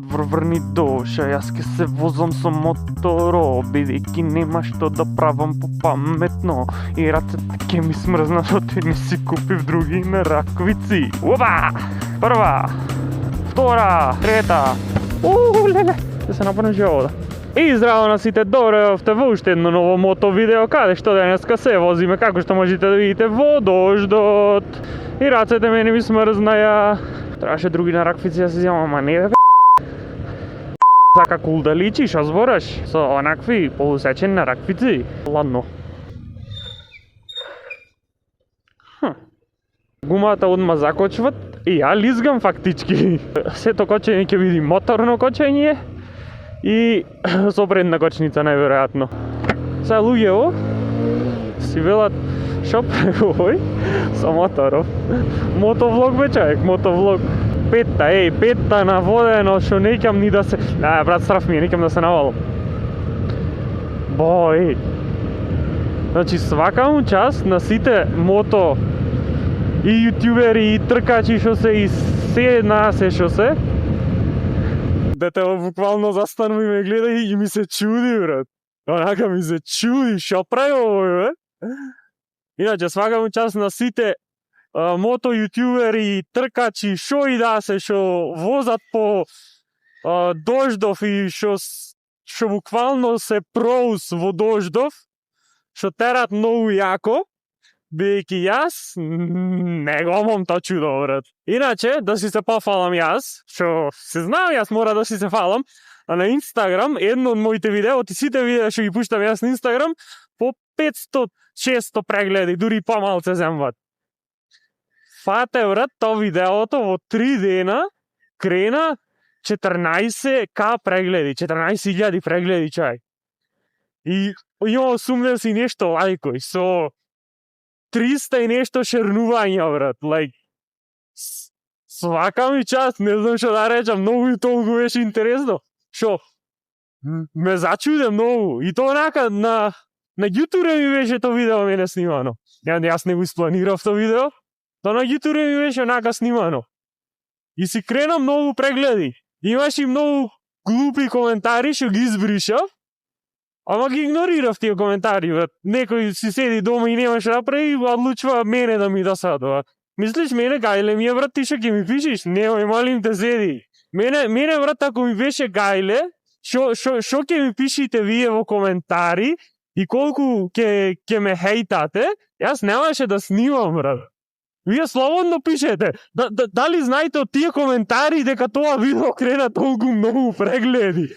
Врни доша, јас ке се возам со моторо, бидејќи нема што да правам попаметно. И рацете ке ми смрзнат од не си купив други на раквици. Опа! Прва, втора, трета. Леле, ќе се напорам живота. И здраво на сите, дојдовте во уште едно ново мото видео, каде што денеска се возиме, како што можете да видите во дождот. И рацете мене ми смрзнаја. Требаше други на раквици да се земам, ама не бе. Сака кул да личиш, а збораш со онакви полусечени на раквици. Ладно. Гумата одма закочват и ја лизгам фактички. Сето кочење ќе види моторно кочење и со предна кочница најверојатно. Сега луѓево си велат шо правој со моторов. Мотовлог бе човек, мотовлог. Петта на водено, шо неќам ни да се... брат, страф ми е, неќам да се навалам. Значи, свакам част на сите мото и јутјубери и тркачи шо се и се насе шо се. Дете буквално застанува и ме гледа и ми се чуди, брат. Онака ми се чуди, шо прави овој, бе? Иначе, свакам част на сите мото јутјубери и тркачи, шо и да се, шо возат по дождов и шо буквално се проус во дождов, шо терат многу јако, бидејќи јас не го имам то чудо, брат. Иначе, да си се пофалам јас, шо се знам јас мора да си се фалам, а на Инстаграм, едно од моите видеа, од сите видеа што ги пуштам јас на Инстаграм, по 500-600 прегледи, дури помалце земват. Фате, брат, то видеото во 3 дена крена 14k прегледи, 14.000 прегледи, човек. И имам 80 и нешто лајкои, со 300 и нешто шернувања, брат. Свака ми част, не знам што да речам, многу и толку беше интересно. Шо? Ме зачуде многу. И то онака на YouTube ми беше то видео мене снимано. Јас не го испланирав то видео. То на YouTube ми беше онака снимано. И си крена многу прегледи. Имаш и многу глупи коментари, што ги избришав. Ама ги игнорирав тие коментари, брат. Некој си седи дома и нема што да прави, одлучува мене да ми досадува. Мислиш мене гајле ми е, брат, ти што ќе ми пишеш? Немој, молим те, седи. Мене, брат, ако ми беше гајле, што ќе ми пишите вие во коментари и колку ќе ме хейтате, јас немаше да снимам, брат. Вие слободно пишете. Дали знаете од тие коментари дека тоа видео крена толку многу прегледи?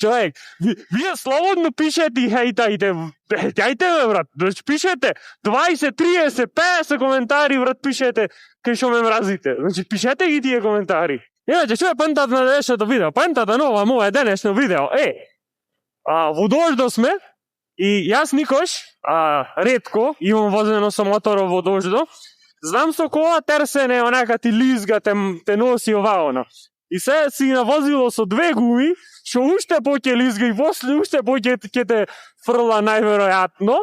Човек, вие слободно пишете и хейтајте. Хейтајте, брат. Пишете 20, 30, 50 коментари, брат, пишете кај што ме мразите. Значи, пишете ги тие коментари. Иначе, што е пантата на денешното видео? Пантата нова моја денешно видео во дождо сме и јас никош, ретко, имам возено со моторот во дождо. Знам со кола терсене, онака ти лизга, те носи оваона. И се си навозило со 2 гуми, што уште поќе лизга и после уште поќе ќе те фрла најверојатно.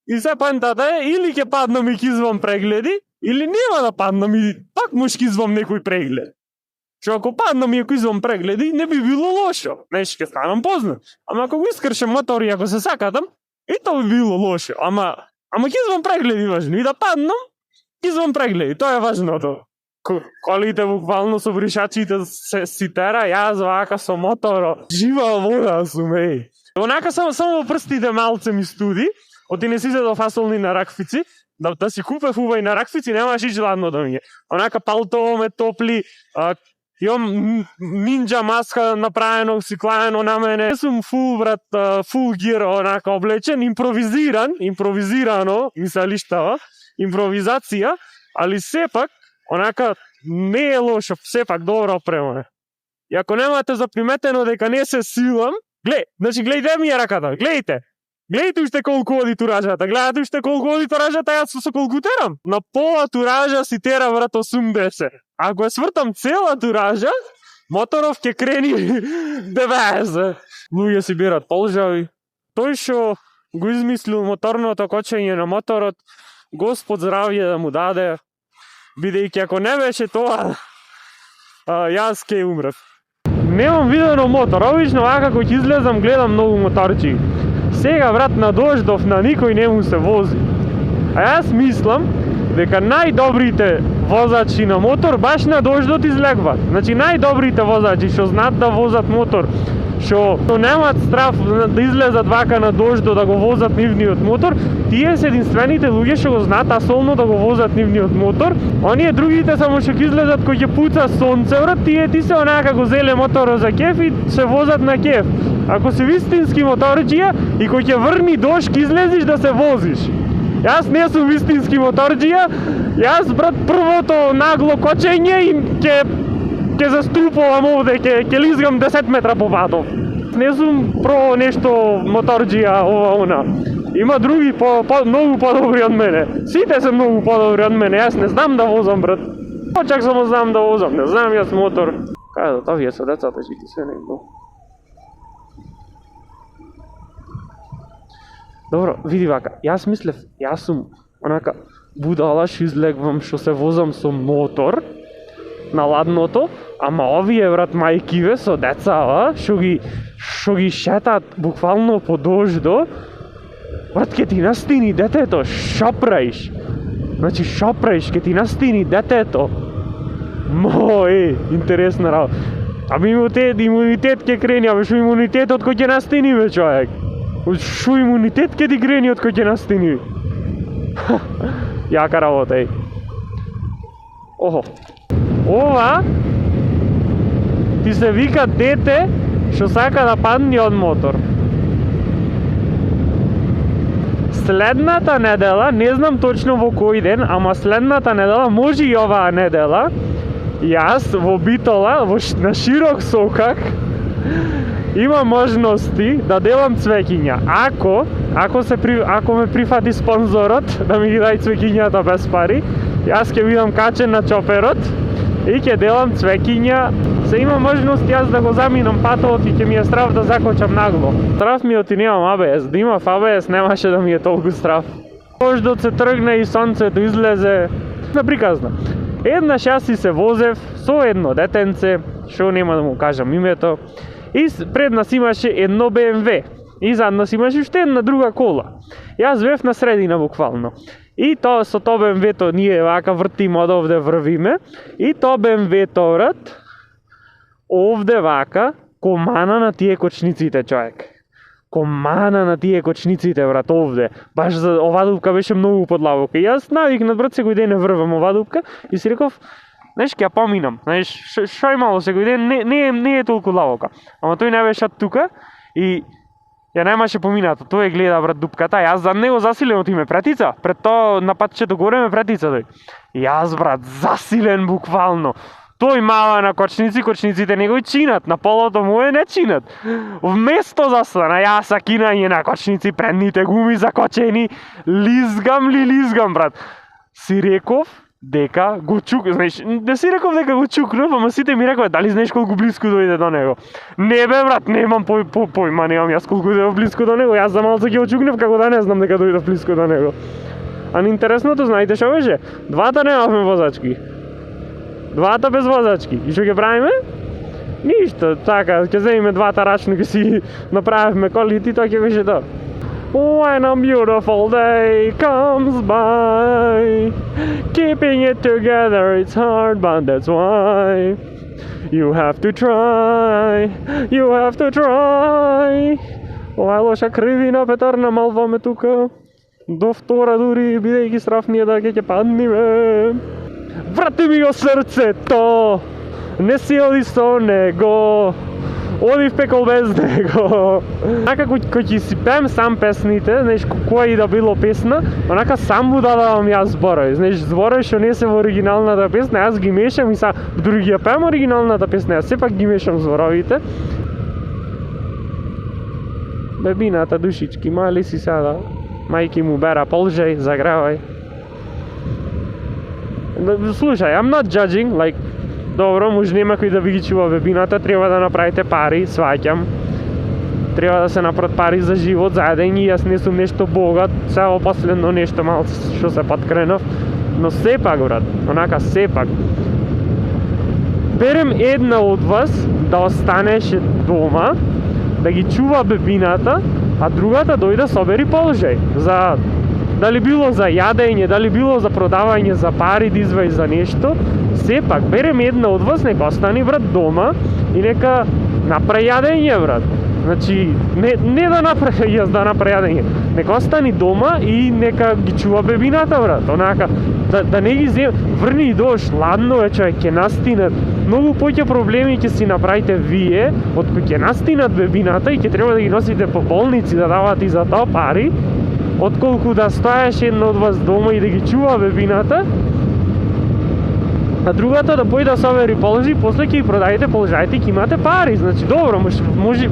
И се пантата е, или ќе паднам и ќе извам прегледи, или нема да паднам и пак може ќе извам некој преглед. Што ако паднам и ако извам прегледи, не би било лошо. Нешто ќе станам познат. Ама ако го искршам мотор и ако се сакатам, и то би било лошо. Ама ќе извам прегледи важно. И да паднам, извам прегледи, тоа е важното. Колите буквално со бришачите се си тера, јас вака со моторо. Жива вода сум, еј. Онака само во прстите малце ми студи, оти не си се дофасолни на раквици, да си купев убави на раквици, немаш и ладно да ми е. Онака палтово ме топли, имам нинджа маска направено, си клаено на мене. Сум фул, брат, фул гир, онака облечен, импровизирано, ми се лиштава. Импровизација, али сепак, онака, не е лошо, сепак добро опремане. И ако немате заприметено дека не се силам, гледајте ми ја раката, гледајте уште колку оди туражата, јас со колку терам. На пола туража си тера, брат, 80. Ако ја свртам цела туража, моторов ќе крени 90. Луѓе си берат полжави. Тој што го измислил моторното кочење на моторот, Господ здравје да му даде, бидејќи ако не беше тоа, јас ке умрев. Немам видено мотор, обично вака кога ќе излезам гледам многу моторчи. Сега брат на дождов на никој не му се вози. А јас мислам дека најдобрите возачи на мотор баш на дождот излегват. Значи најдобрите возачи што знаат да возат мотор, што немаат страв да излезат вака на дождот да го возат нивниот мотор, тие се единствените луѓе што го знаат асолно да го возат нивниот мотор. Оние другите само што ќе излезат кога ќе пуца сонце, брат, ти се онака го зеле моторот за кеф и се возат на кеф. Ако си вистински моторџија и кога ќе врни дожд ќе излезеш да се возиш. Јас не сум вистински моторџија, јас брат првото нагло кочење и ќе заступувам овде, ќе лизгам 10 метра по патов. Не сум про нешто моторџија ова она. Има други многу подобри од мене. Сите се многу подобри од мене. Јас не знам да возам брат. Чак само знам да возам, не знам јас мотор. Кажат, овие со децата ќе ти се некако. Добро, види вака, јас мислев, јас сум онака будала што излегвам што се возам со мотор на ладното, ама овие брат мајкиве со деца, што ги шетаат буквално по дождо, брат ке ти настини детето, шо правиш? Значи шо правиш, ке ти настини детето. Интересна работа. Ами имунитет ке крени, абе шо имунитетот кој ќе настини бе човек? Шо имунитет ке ти крени од кој ќе настини? Јака работа, Охо. Ова ти се вика дете што сака да падне од мотор. Следната недела, не знам точно во кој ден, ама следната недела, може и оваа недела, јас во Битола, на широк сокак, има можности да делам цвеќиња. Ако ме прифати спонзорот да ми ги дај цвеќињата без пари, јас ќе бидам качен на чоперот и ќе делам цвеќиња. Се има можност јас да го заминам патот и ќе ми е страв да закочам нагло. Страв ми оти немам АБС, да имав АБС немаше да ми е толку страв. Дождот се тргне и сонцето излезе. Наприказна. Еднаш јас си се возев со едно детенце, што нема да му кажам името, и пред нас имаше едно BMW и зад нас имаше уште една друга кола. Јас бев на средина буквално. И тоа со тоа BMW-то ние вака вртиме од овде врвиме и тоа BMW-то брат овде вака комана на тие кочниците човек. Комана на тие кочниците брат овде. Баш за оваа дупка беше многу подлабока. И јас навикнат брат секој ден не врвам оваа дупка и си реков знаеш, ќе ја поминам. Знаеш, шо е мало секој ден, не е толку длабока. Ама тој не беше тука и ја немаше поминато. Тој гледа брат дупката, јас за него засилено ти ме претица. Пред тоа на патчето горе ме претица тој. Јас брат засилен буквално. Тој мава на кочниците не го чинат, на полото му не чинат. Вместо застана, јас кинање на кочници, предните гуми закочени, лизгам брат. Си реков дека го знаеш, не си реков дека го чукнав, ама сите ми рекове, дали знаеш колку близко дојде до него? Не бе брат, немам појма, немам јас колку дојде близко до него, јас за малце ќе го чукнав, како да не знам дека дојде близко до него. А интересното, знаете што беше? Двата немавме возачки. Двата без возачки. И што ќе правиме? Ништо, така, ќе земиме двата рачно, ќе си направиме колите и тоа ќе беше тоа. When a beautiful day comes by, keeping it together it's hard, but that's why you have to try. Ова е лоша кривина, Петарна, малваме тука. До втора дури, бидејќи страв ние да ќе падниме. Врати ми го срцето, не си оди со него. Оди в пекол без него. Онака кој ќе си пеем сам песните, знаеш, која и да било песна, онака сам му дадавам јас зборови. Знаеш, зборови што не се во оригиналната песна, јас ги мешам и са други ја пеем оригиналната песна, јас сепак ги мешам зборовите. Бебината, душички, мали си сада. Мајки му бера полжај, загравај. Слушај, I'm not judging, like, добро, може нема кој да ви ги чува бебината, треба да направите пари, сваќам. Треба да се направат пари за живот, заеден и јас не сум нешто богат, само последно нешто малку што се подкренав, но сепак брат, онака сепак. берем една од вас да останеше дома, да ги чува бебината, а другата дојде собери положај. За дали било за јадење, дали било за продавање за пари, да изваи за нешто, сепак берем една од вас, нека остани брат дома и нека направи јадење брат. Значи, не да направи да направи јадење, нека остани дома и нека ги чува бебината брат. Онака, да не ги зем, врни и дош, ладно е човек, ќе настинат. Многу поќе проблеми ќе си направите вие, откој ќе настинат бебината и ќе треба да ги носите по болници да давате и за тоа пари, отколку да стоеше една од вас дома и да ги чува бебината, а другата да појде да собери положи, после ќе ги продајте положајте и ќе имате пари. Значи, добро,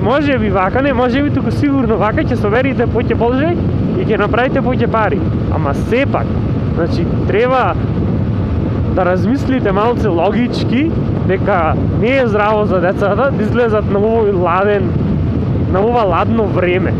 може би вака, не може би туку сигурно вака ќе соберите поќе положај и ќе направите поќе пари. Ама сепак, значи, треба да размислите малце логички, дека не е здраво за децата да излезат на овој ладен, на ова ладно време.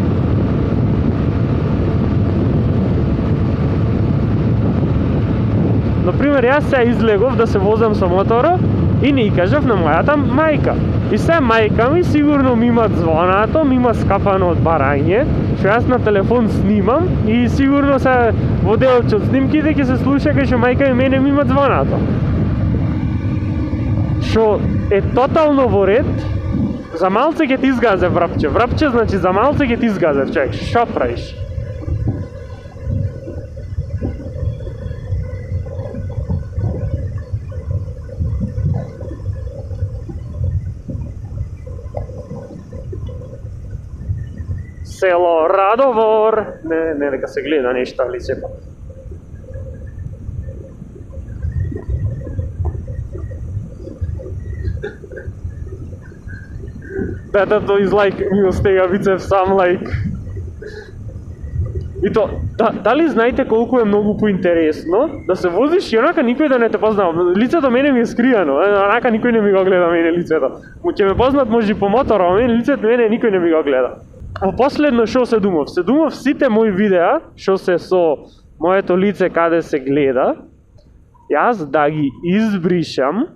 Например, јас сега излегов да се возам со мотора и не кажав на мојата мајка. И сега мајка ми сигурно ми има звонато, ми има скапано од барање, што јас на телефон снимам и сигурно се во делче од снимките ќе се слуша кај што мајка и мене ми има звонато. Што е тотално во ред, за малце ќе ти изгазе врапче. Врапче значи за малце ќе ти изгазе, човек, што правиш? Село Радовор. Не, дека се гледа нешто, али сепа. Better to is like, ми остега бицев сам like. И то, дали знаете колку е многу поинтересно да се возиш и онака никој да не те познава. Лицето мене ми е скриено, онака никој не ми го гледа мене лицето. Ќе ме познат може по мотора, а мене лицето мене никој не ми го гледа. Во последно што се думав? Се думав сите мои видеа, што се со моето лице каде се гледа, јас да ги избришам,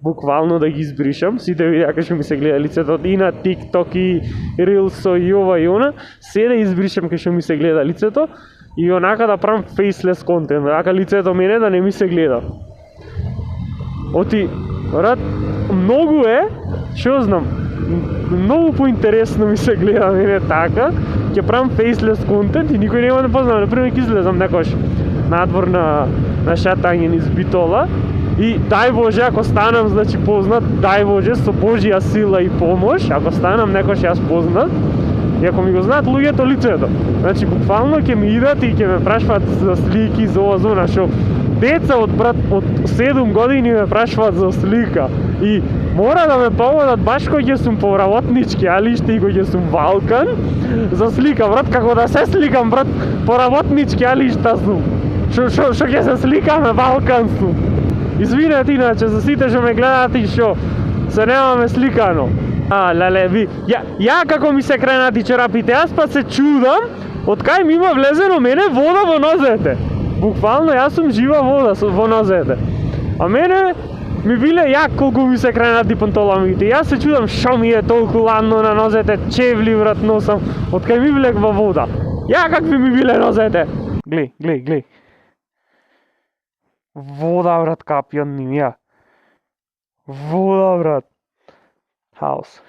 буквално да ги избришам, сите видеа кај што ми се гледа лицето и на TikTok и Reels и ова и она, се да избришам кај што ми се гледа лицето и онака да правам faceless контент, така лицето мене да не ми се гледа. Оти, брат, многу е, што знам, многу поинтересно ми се гледа мене така, ќе правам faceless контент и никој нема да познава. Например, ќе излезам некош надвор на шатање низ Битола и дај Боже, ако станам значи познат, дај Боже, со Божја сила и помош, ако станам некош јас познат, и ако ми го знаат луѓето лицето, значи буквално ќе ми идат и ќе ме прашваат за слики, за ова зона, што деца од 7 години ме прашваат за слика и мора да ме поводат баш кој ќе сум по работнички, али ште и кој ќе сум Валкан, за слика, брат, како да се сликам, брат, по работнички, али шта сум, што ќе се сликаме, Валкан сум. Извинете иначе за сите што ме гледат и што се немаме сликано. Леле, ја како ми се кренати чорапите, јас па се чудам, од кај ми има влезено мене вода во нозете. Буквално јас сум жива вода во нозете. А мене ми биле јак колку ми се кренати панталоните. Јас се чудам што ми е толку ладно на нозете, чевли врат носам, од кај ми влегва вода. Ја какви ми биле нозете. Глеј. Вода, брат, капи од ним, ја. Вода, брат. Хаос.